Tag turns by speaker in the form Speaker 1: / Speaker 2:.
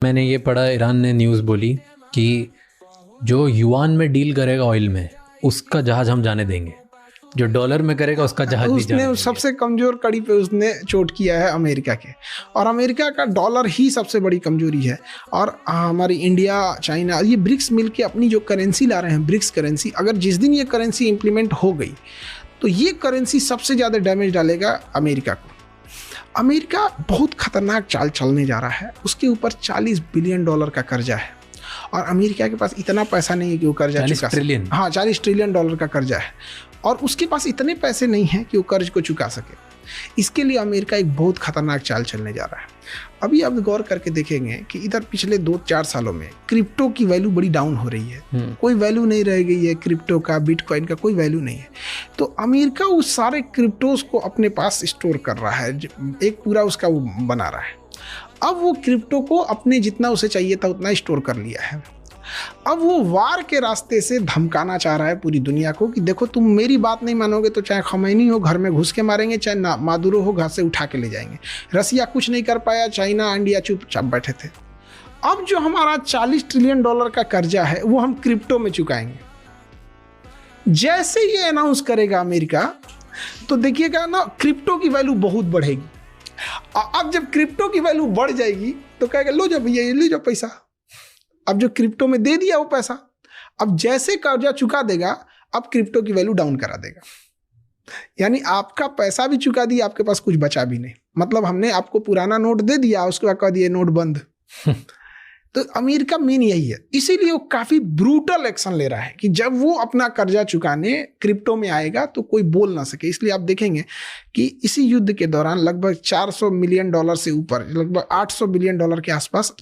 Speaker 1: मैंने ये पढ़ा, ईरान ने न्यूज़ बोली कि जो युआन में डील करेगा ऑयल में, उसका जहाज हम जाने देंगे, जो डॉलर में करेगा उसका जहाज नहीं जाने
Speaker 2: उसने
Speaker 1: देंगे।
Speaker 2: सबसे कमजोर कड़ी पे उसने चोट किया है अमेरिका के, और अमेरिका का डॉलर ही सबसे बड़ी कमजोरी है। और हमारी इंडिया, चाइना, ये ब्रिक्स मिलके अपनी जो करेंसी ला रहे हैं, ब्रिक्स करेंसी, अगर जिस दिन ये करेंसी इंप्लीमेंट हो गई तो ये करेंसी सबसे ज़्यादा डैमेज डालेगा अमेरिका को। अमेरिका बहुत खतरनाक चाल चलने जा रहा है। उसके ऊपर $40 बिलियन का कर्जा है, और अमेरिका के पास इतना पैसा नहीं है कि वो कर्जा चुका सके। हाँ, $40 ट्रिलियन का कर्जा है, और उसके पास इतने पैसे नहीं हैं कि वो कर्ज को चुका सके। इसके लिए अमेरिका एक बहुत खतरनाक चाल चलने जा रहा है। अभी आप गौर करके देखेंगे कि इधर पिछले 2-4 सालों में क्रिप्टो की वैल्यू बड़ी डाउन हो रही है। कोई वैल्यू नहीं रह गई है क्रिप्टो का, बिटकॉइन का कोई वैल्यू नहीं है। तो अमेरिका उस सारे क्रिप्टोज को अपने पास स्टोर कर रहा है, एक पूरा उसका वो बना रहा है। अब वो क्रिप्टो को अपने जितना उसे चाहिए था उतना स्टोर कर लिया है। अब वो वार के रास्ते से धमकाना चाह रहा है पूरी दुनिया को कि देखो, तुम मेरी बात नहीं मानोगे तो चाहे खमैनी हो घर में घुस के मारेंगे, चाहे मादुरो हो घर से उठा के ले जाएंगे। रसिया कुछ नहीं कर पाया, चाइना, इंडिया चुपचाप बैठे थे। अब जो हमारा $40 ट्रिलियन का कर्जा है वो हम क्रिप्टो में चुकाएंगे। जैसे ये अनाउंस करेगा अमेरिका, तो देखिएगा ना, क्रिप्टो की वैल्यू बहुत बढ़ेगी। अब जब क्रिप्टो की वैल्यू बढ़ जाएगी तो कहेगा लो जाओ भैया, ये ले जाओ पैसा। अब जो क्रिप्टो में दे दिया वो पैसा, अब जैसे कर्जा चुका देगा, अब क्रिप्टो की वैल्यू डाउन करा देगा। यानी आपका पैसा भी चुका दिया, आपके पास कुछ बचा भी नहीं। मतलब हमने आपको पुराना नोट दे दिया, उसके बाद कह दिए नोट बंद। तो अमेरिका मेन यही है, इसीलिए वो काफी ब्रूटल एक्शन ले रहा है कि जब वो अपना कर्जा चुकाने क्रिप्टो में आएगा तो कोई बोल ना सके। इसलिए आप देखेंगे कि इसी युद्ध के दौरान लगभग $400 मिलियन से ऊपर, लगभग $800 बिलियन के आसपास